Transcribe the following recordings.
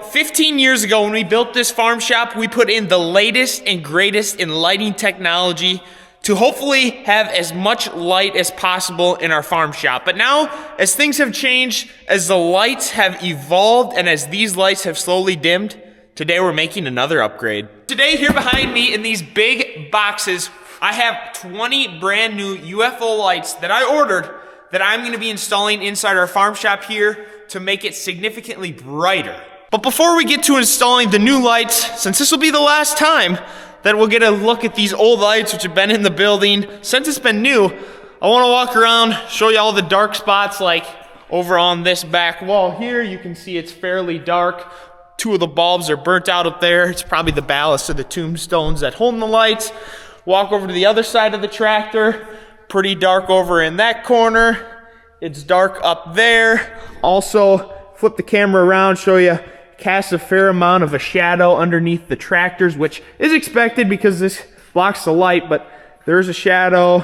15 years ago when we built this farm shop, we put in the latest and greatest in lighting technology to hopefully have as much light as possible in our farm shop. But now, as things have changed, as the lights have evolved, and as these lights have slowly dimmed, today we're making another upgrade. Today, here behind me in these big boxes, I have 20 brand new UFO lights that I ordered that I'm gonna be installing inside our farm shop here to make it significantly brighter. But before we get to installing the new lights, since this will be the last time that we'll get a look at these old lights which have been in the building since it's been new, I wanna walk around, show you all the dark spots, like over on this back wall here. You can see it's fairly dark. Two of the bulbs are burnt out up there. It's probably the ballast of the tombstones that hold the lights. Walk over to the other side of the tractor. Pretty dark over in that corner. It's dark up there. Also, flip the camera around, show you, cast a fair amount of a shadow underneath the tractors, which is expected because this blocks the light, but there's a shadow,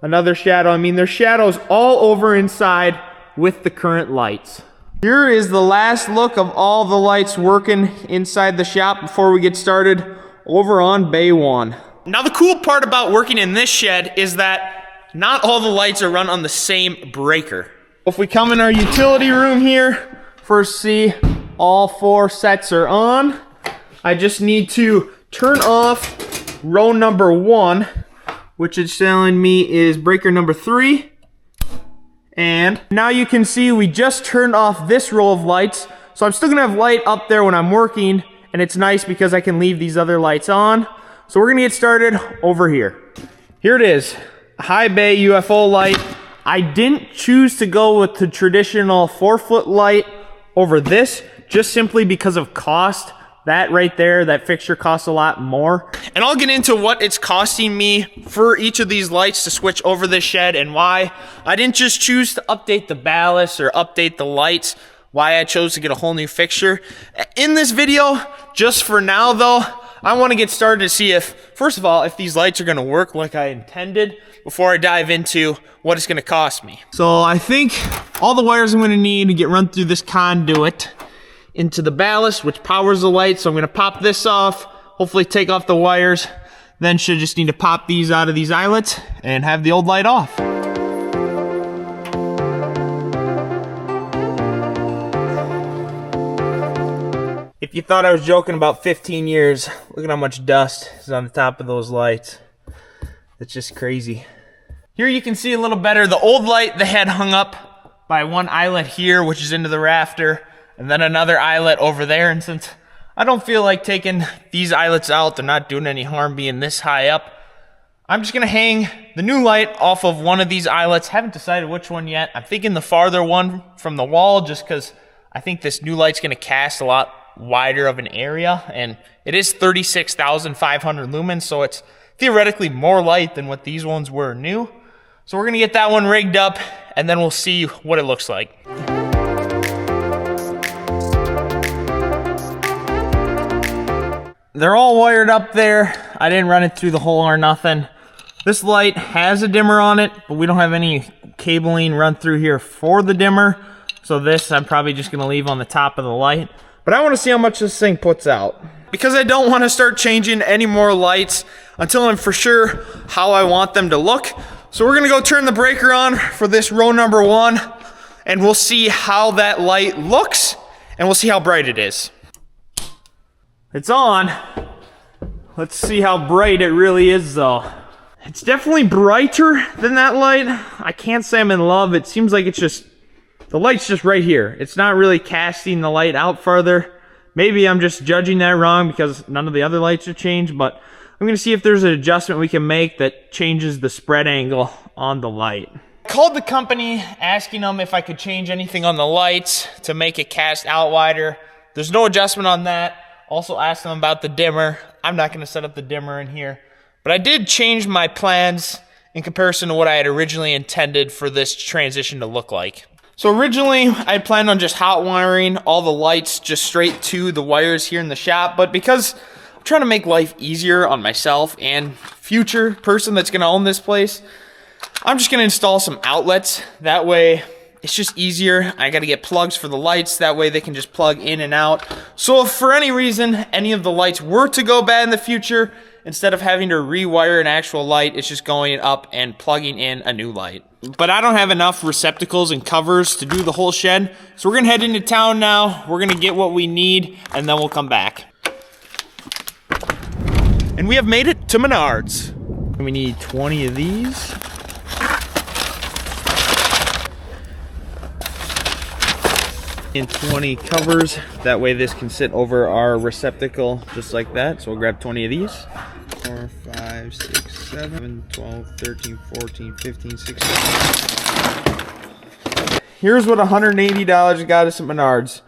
another shadow. I mean, there's shadows all over inside with the current lights. Here is the last look of all the lights working inside the shop before we get started over on Bay 1. Now, the cool part about working in this shed is that not all the lights are run on the same breaker. If we come in our utility room here, first see all 4 sets are on. I just need to turn off row number 1, which is telling me is breaker number 3. And now you can see we just turned off this row of lights. So I'm still gonna have light up there when I'm working, and it's nice because I can leave these other lights on. So we're gonna get started over here. Here it is, high bay UFO light. I didn't choose to go with the traditional 4-foot light over this, just simply because of cost. That right there, that fixture costs a lot more. And I'll get into what it's costing me for each of these lights to switch over this shed and why I didn't just choose to update the ballast or update the lights, why I chose to get a whole new fixture. In this video, just for now though, I want to get started to see if, first of all, if these lights are going to work like I intended before I dive into what it's going to cost me. So I think all the wires I'm going to need to get run through this conduit into the ballast, which powers the light. So I'm going to pop this off, hopefully take off the wires, then should just need to pop these out of these eyelets and have the old light off. If you thought I was joking about 15 years, look at how much dust is on the top of those lights. It's just crazy. Here you can see a little better the old light that had hung up by one eyelet here, which is into the rafter, and then another eyelet over there. And since I don't feel like taking these eyelets out, they're not doing any harm being this high up, I'm just gonna hang the new light off of one of these eyelets. Haven't decided which one yet. I'm thinking the farther one from the wall, just because I think this new light's gonna cast a lot wider of an area, and it is 36,500 lumens, so it's theoretically more light than what these ones were new. So we're gonna get that one rigged up, and then we'll see what it looks like. They're all wired up there. I didn't run it through the hole or nothing. This light has a dimmer on it, but we don't have any cabling run through here for the dimmer. So this I'm probably just gonna leave on the top of the light. But I want to see how much this thing puts out, because I don't want to start changing any more lights until I'm for sure how I want them to look. So we're gonna go turn the breaker on for this row number 1, and we'll see how that light looks, and we'll see how bright it is. It's on. Let's see how bright it really is though. It's definitely brighter than that light. I can't say I'm in love. It seems like it's just, the light's just right here. It's not really casting the light out farther. Maybe I'm just judging that wrong because none of the other lights have changed, but I'm gonna see if there's an adjustment we can make that changes the spread angle on the light. I called the company asking them if I could change anything on the lights to make it cast out wider. There's no adjustment on that. Also asked them about the dimmer. I'm not gonna set up the dimmer in here, but I did change my plans in comparison to what I had originally intended for this transition to look like. So originally, I had planned on just hot wiring all the lights just straight to the wires here in the shop, but because I'm trying to make life easier on myself and future person that's gonna own this place, I'm just gonna install some outlets. That way, it's just easier. I got to get plugs for the lights. That way they can just plug in and out. So if for any reason any of the lights were to go bad in the future, instead of having to rewire an actual light, it's just going up and plugging in a new light. But I don't have enough receptacles and covers to do the whole shed. So we're going to head into town now. We're going to get what we need, and then we'll come back. And we have made it to Menards. We need 20 of these. And 20 covers. That way this can sit over our receptacle just like that. So we'll grab 20 of these. 4, 5, 6, 7, 12, 13, 14, 15, 16. Here's what $180 got us at Menards.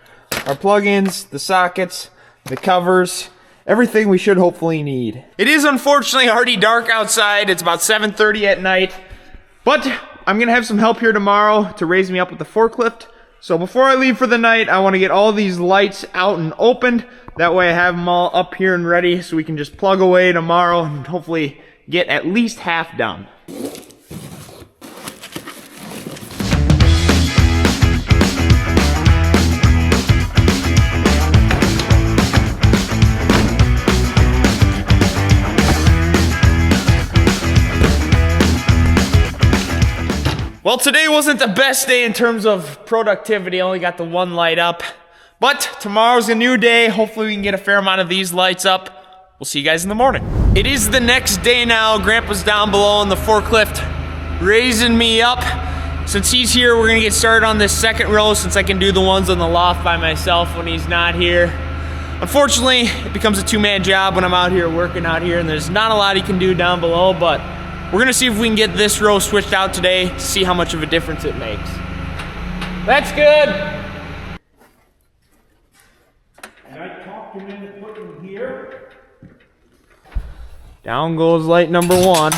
Our plugins, the sockets, the covers, everything we should hopefully need. It is unfortunately already dark outside. It's about 7:30 at night. But I'm going to have some help here tomorrow to raise me up with the forklift. So before I leave for the night, I want to get all these lights out and opened. That way I have them all up here and ready so we can just plug away tomorrow and hopefully get at least half done. Well, today wasn't the best day in terms of productivity. I only got the one light up. But tomorrow's a new day. Hopefully we can get a fair amount of these lights up. We'll see you guys in the morning. It is the next day now. Grandpa's down below on the forklift, raising me up. Since he's here, we're gonna get started on this second row since I can do the ones on the loft by myself when he's not here. Unfortunately, it becomes a two-man job when I'm out here working out here, and there's not a lot he can do down below, but we're gonna see if we can get this row switched out today, see how much of a difference it makes. That's good. And I talked him into putting here. Down goes light number one.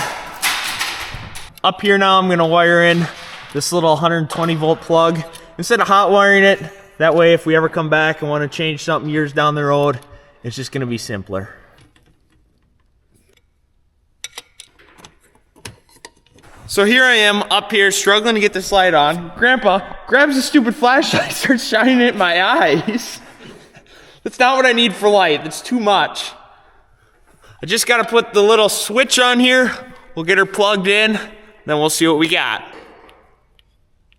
Up here now, I'm gonna wire in this little 120 volt plug. Instead of hot wiring it, that way if we ever come back and wanna change something years down the road, it's just gonna be simpler. So here I am up here struggling to get this light on. Grandpa grabs a stupid flashlight, starts shining it in my eyes. That's not what I need for light. That's too much. I just gotta put the little switch on here. We'll get her plugged in, then we'll see what we got.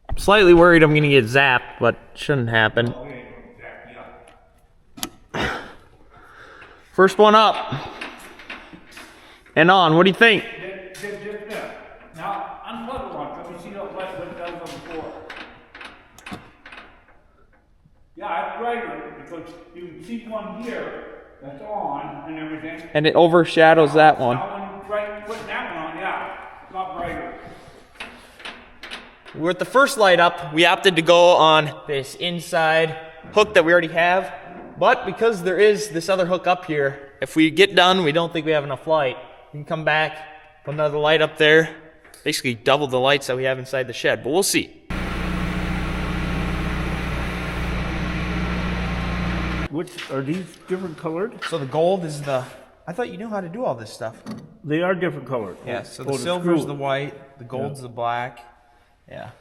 I'm slightly worried I'm gonna get zapped, but shouldn't happen. First one up. And on, what do you think? Now, unplug the one. Let me see what it does on the floor. Yeah, it's brighter because you can see one here that's on and everything. And it overshadows that one. Now, when you put that one on, yeah, it's a lot brighter. With the first light up, we opted to go on this inside hook that we already have. But because there is this other hook up here, if we get done, we don't think we have enough light, we can come back, put another light up there, basically double the lights that we have inside the shed, but we'll see. Which are these different colored? So the gold is the, I thought you knew how to do all this stuff. They are different colored. Yeah, so the silver's the white, the gold's the black. Yeah.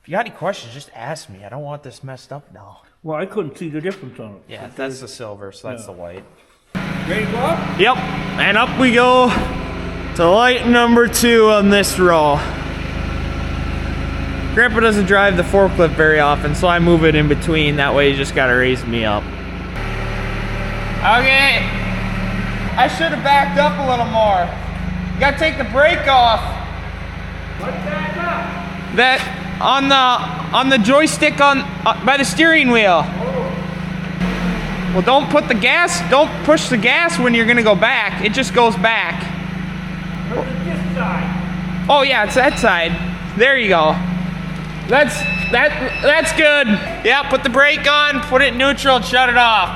If you got any questions, just ask me. I don't want this messed up now. Well, I couldn't see the difference on it. Yeah, that's the silver, so that's the white. Ready to go up? Yep, and up we go to light number 2 on this row. Grandpa doesn't drive the forklift very often, so I move it in between. That way you just gotta raise me up. Okay. I should have backed up a little more. You gotta take the brake off. What's that up? That on the joystick on by the steering wheel. Well, don't push the gas when you're gonna go back. It just goes back. Look at this side. Oh yeah, it's that side. There you go. That's good. Yeah, put the brake on, put it in neutral, and shut it off.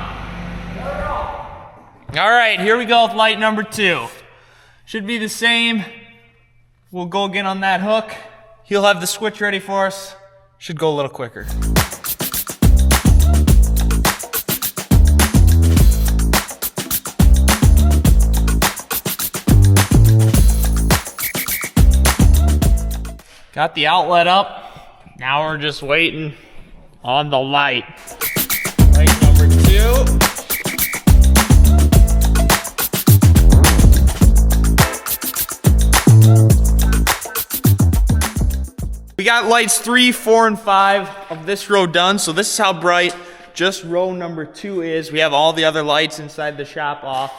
All right, here we go with light number 2. Should be the same. We'll go again on that hook. He'll have the switch ready for us. Should go a little quicker. Got the outlet up. Now we're just waiting on the light. Light number 2. We got lights 3, 4, and 5 of this row done. So this is how bright just row number 2 is. We have all the other lights inside the shop off.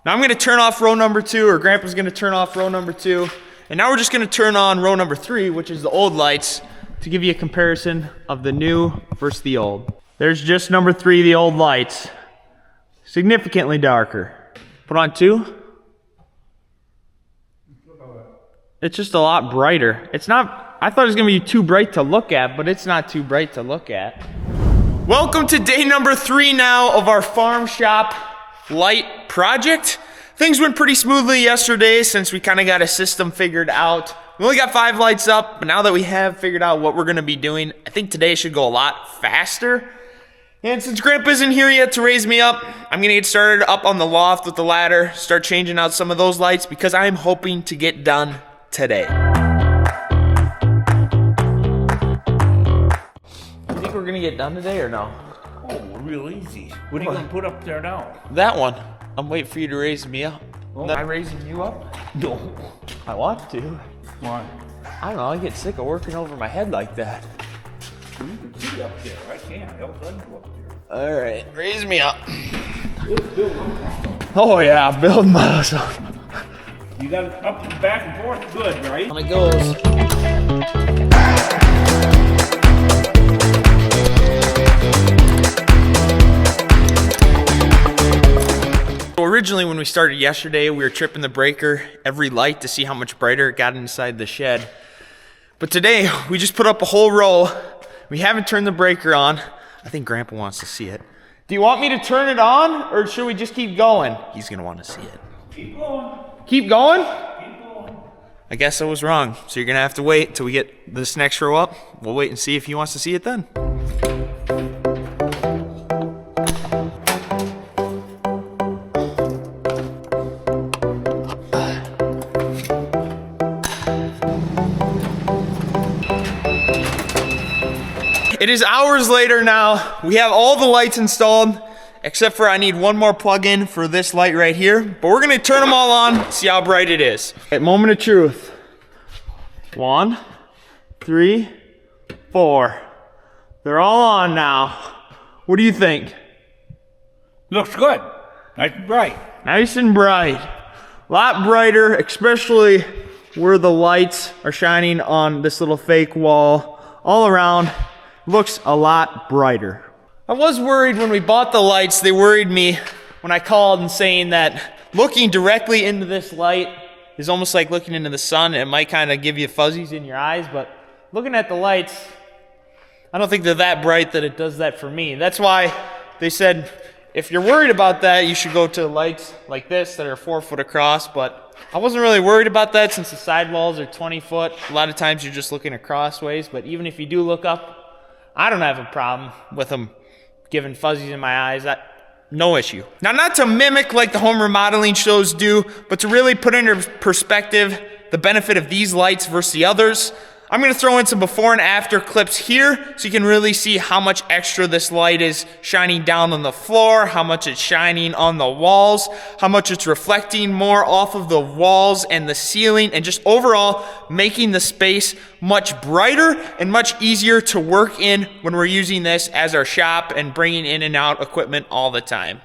Now I'm gonna turn off row number 2, or Grandpa's gonna turn off row number 2. And now we're just gonna turn on row number 3, which is the old lights, to give you a comparison of the new versus the old. There's just number 3, the old lights. Significantly darker. Put on 2. It's just a lot brighter. It's not, I thought it was gonna be too bright to look at, but it's not too bright to look at. Welcome to day number 3 now of our farm shop light project. Things went pretty smoothly yesterday since we kind of got a system figured out. We only got 5 lights up, but now that we have figured out what we're gonna be doing, I think today should go a lot faster. And since Grandpa isn't here yet to raise me up, I'm gonna get started up on the loft with the ladder, start changing out some of those lights because I'm hoping to get done today. You think we're gonna get done today or no? Oh, real easy. What are you gonna put up there now? That one. I'm waiting for you to raise me up. Oh. Am I raising you up? No. I want to. Why? I don't know, I get sick of working over my head like that. You can see up there. I can't. Help them go up there. All right, raise me up. Build Oh yeah, build muscle. You got it up and back and forth good, right? On it goes. Originally, when we started yesterday, we were tripping the breaker every light to see how much brighter it got inside the shed. But today, we just put up a whole row. We haven't turned the breaker on. I think Grandpa wants to see it. Do you want me to turn it on, or should we just keep going? He's gonna want to see it. Keep going. Keep going? Keep going. I guess I was wrong. So you're gonna have to wait till we get this next row up. We'll wait and see if he wants to see it then. It is hours later now. We have all the lights installed, except for I need one more plug-in for this light right here. But we're gonna turn them all on, see how bright it is. Okay, moment of truth. 1, 3, 4. They're all on now. What do you think? Looks good. Nice and bright. Nice and bright. A lot brighter, especially where the lights are shining on this little fake wall. All around, looks a lot brighter. I was worried when we bought the lights. They worried me when I called and saying that looking directly into this light is almost like looking into the sun. It might kind of give you fuzzies in your eyes, but looking at the lights, I don't think they're that bright that it does that for me. That's why they said if you're worried about that, you should go to lights like this that are 4 foot across, but I wasn't really worried about that since the sidewalls are 20 foot. A lot of times you're just looking across ways, but even if you do look up, I don't have a problem with them giving fuzzies in my eyes. No issue. Now, not to mimic like the home remodeling shows do, but to really put into perspective the benefit of these lights versus the others, I'm going to throw in some before and after clips here so you can really see how much extra this light is shining down on the floor, how much it's shining on the walls, how much it's reflecting more off of the walls and the ceiling, and just overall making the space much brighter and much easier to work in when we're using this as our shop and bringing in and out equipment all the time.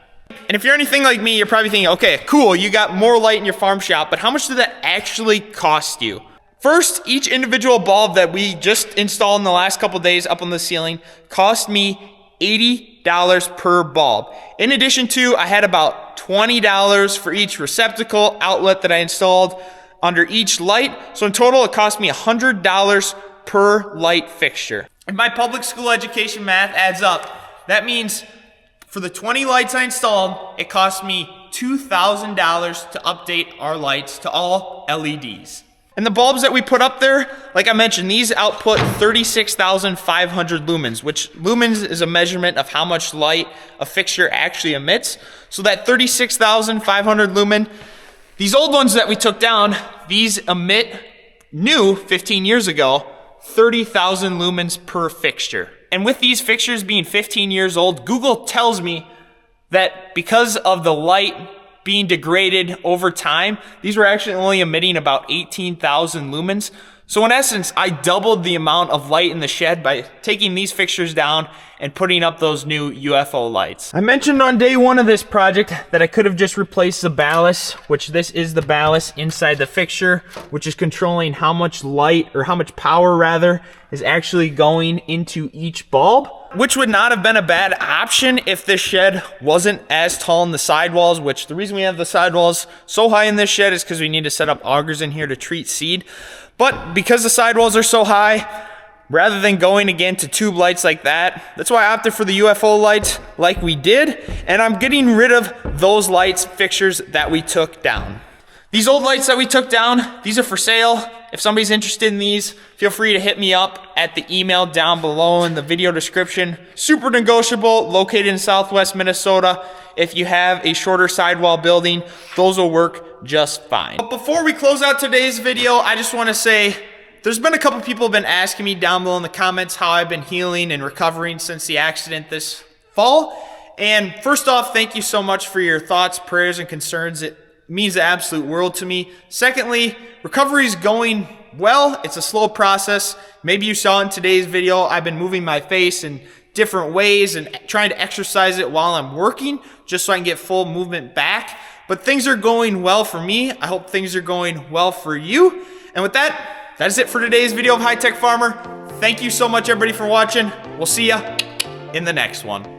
And if you're anything like me, you're probably thinking, okay, cool, you got more light in your farm shop, but how much did that actually cost you? First, each individual bulb that we just installed in the last couple days up on the ceiling cost me $80 per bulb. In addition to, I had about $20 for each receptacle outlet that I installed under each light. So in total, it cost me $100 per light fixture. If my public school education math adds up, that means for the 20 lights I installed, it cost me $2,000 to update our lights to all LEDs. And the bulbs that we put up there, like I mentioned, these output 36,500 lumens, which lumens is a measurement of how much light a fixture actually emits. So that 36,500 lumen, these old ones that we took down, these emit new 15 years ago 30,000 lumens per fixture. And with these fixtures being 15 years old, Google tells me that because of the light being degraded over time, these were actually only emitting about 18,000 lumens. So in essence, I doubled the amount of light in the shed by taking these fixtures down and putting up those new UFO lights. I mentioned on day one of this project that I could have just replaced the ballast, which this is the ballast inside the fixture, which is controlling how much light, or how much power rather, is actually going into each bulb, which would not have been a bad option if this shed wasn't as tall in the sidewalls, which the reason we have the sidewalls so high in this shed is because we need to set up augers in here to treat seed. But because the sidewalls are so high, rather than going again to tube lights like that, that's why I opted for the UFO lights like we did, and I'm getting rid of those lights fixtures that we took down. These old lights that we took down, these are for sale. If somebody's interested in these, feel free to hit me up at the email down below in the video description. Super negotiable, located in Southwest Minnesota. If you have a shorter sidewall building, those will work just fine. But before we close out today's video, I just want to say, there's been a couple people have been asking me down below in the comments how I've been healing and recovering since the accident this fall. And first off, thank you so much for your thoughts, prayers, and concerns. It means the absolute world to me. Secondly, recovery is going well. It's a slow process. Maybe you saw in today's video, I've been moving my face in different ways and trying to exercise it while I'm working, just so I can get full movement back. But things are going well for me. I hope things are going well for you. And with that, that is it for today's video of HiTech Farmer. Thank you so much, everybody, for watching. We'll see ya in the next one.